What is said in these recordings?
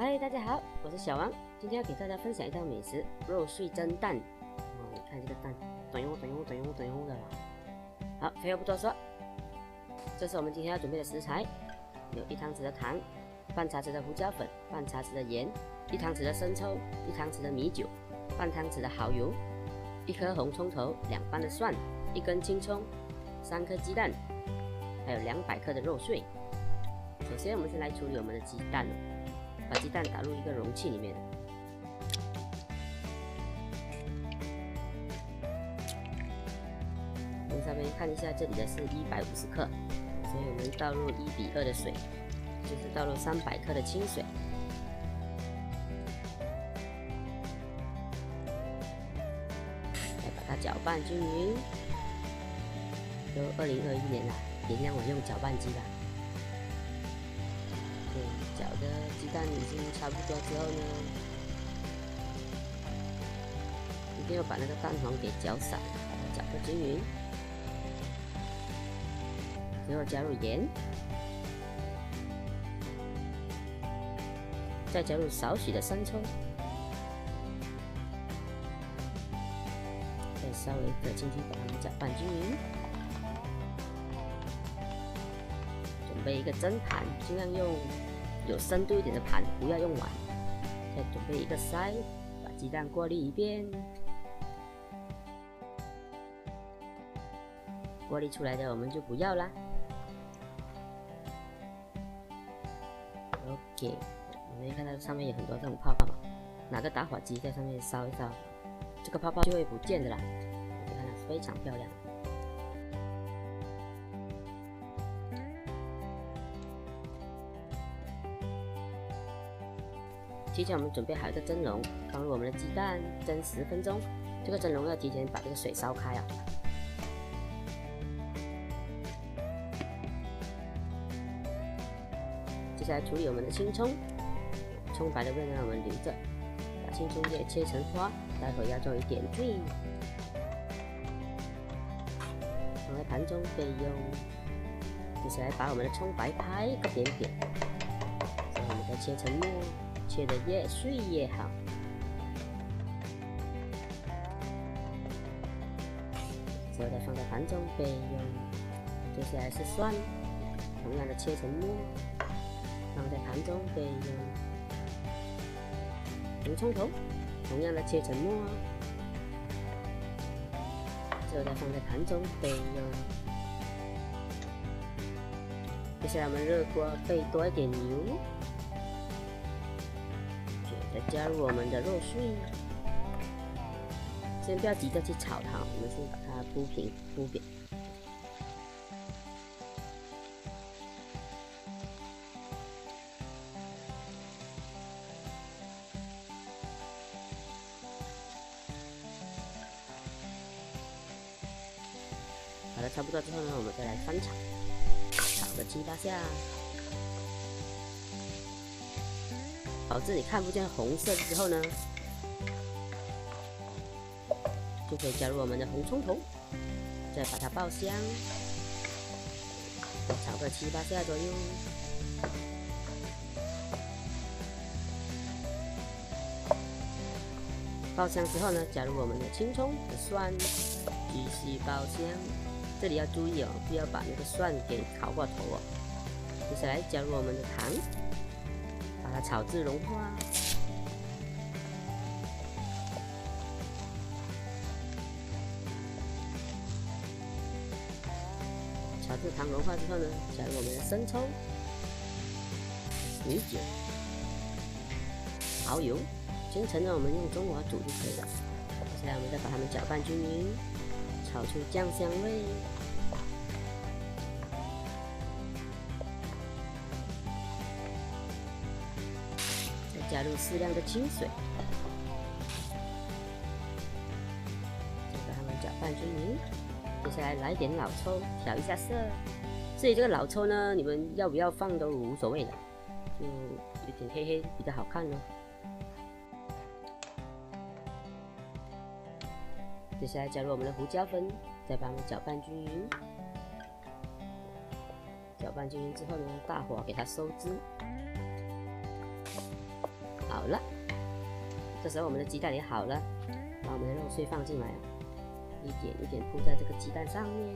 嗨，大家好，我是小王，今天要给大家分享一道美食——肉碎蒸蛋。你看这个蛋，短油的。好，废话不多说，这是我们今天要准备的食材：有1汤匙的糖，半茶匙的胡椒粉，半茶匙的盐，1汤匙的生抽，1汤匙的米酒，半汤匙的蚝油，1颗红葱头，2瓣的蒜，1根青葱，3颗鸡蛋，还有200克的肉碎。首先，我们先来处理我们的鸡蛋。把鸡蛋打入一个容器里面。我们稍微看一下，这里的是150克，所以我们倒入1比2的水，就是倒入300克的清水。再把它搅拌均匀。都2021年了，原谅我用搅拌机吧。搅的鸡蛋已经差不多之后呢，一定要把那个蛋黄给搅散，搅个均匀。最后加入盐，再加入少许的生抽，再稍微的轻轻把它们搅拌均匀。准备一个蒸盘，尽量用有深度一点的盘，不要用碗。再准备一个筛，把鸡蛋过滤一遍。过滤出来的我们就不要啦。OK， 你们看到上面有很多这种泡泡嘛？拿个打火机在上面烧一烧，这个泡泡就会不见的啦。你看它非常漂亮。提前我们准备好一个蒸笼，放入我们的鸡蛋，蒸10分钟。这个蒸笼要提前把这个水烧开啊。接下来处理我们的青葱，葱白的部分我们留着，把青葱叶切成花，待会要做一点缀，放在盘中备用。接下来把我们的葱白拍一个扁扁，然后我们再切成末。切得越碎越好。之后再放在盘中备用。接下来是蒜，同样的切成末，放在盘中备用。红葱头，同样的切成末，之后再放在盘中备用。接下来我们热锅备多一点油。再加入我们的肉碎，先不要急着去炒它，我们先把它铺平铺扁。好了，差不多之后呢，我们再来翻炒，炒个7、8下。导致你看不见红色之后呢，就可以加入我们的红葱头，再把它爆香，再炒个7、8下左右。爆香之后呢，加入我们的青葱和蒜，继续爆香。这里要注意哦，不要把那个蒜给烤过头哦。接下来加入我们的糖。把它炒至融化，炒至糖融化之后呢，加入我们的生抽、米酒、蚝油，全程呢我们用中火煮就可以了。接下来我们再把它们搅拌均匀，炒出酱香味。加入适量的清水，再把它们搅拌均匀。接下来来点老抽，调一下色。至于这个老抽呢，你们要不要放都无所谓的，就有点黑黑比较好看咯。接下来加入我们的胡椒粉，再把它们搅拌均匀。搅拌均匀之后呢，大火给它收汁。好了。这时候我们的鸡蛋也好了，把我们的肉碎放进来，一点一点铺在这个鸡蛋上面。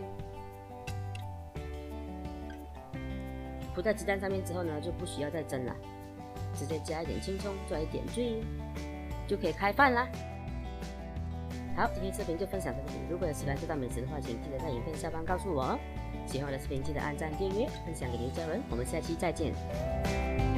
铺在鸡蛋上面之后呢，就不需要再蒸了，直接加一点青葱，做一点缀，就可以开饭啦。好，今天视频就分享到这里。如果有喜欢这道美食的话，请记得在影片下方告诉我哦。喜欢我的视频，记得按赞、订阅、分享给您的家人。我们下期再见。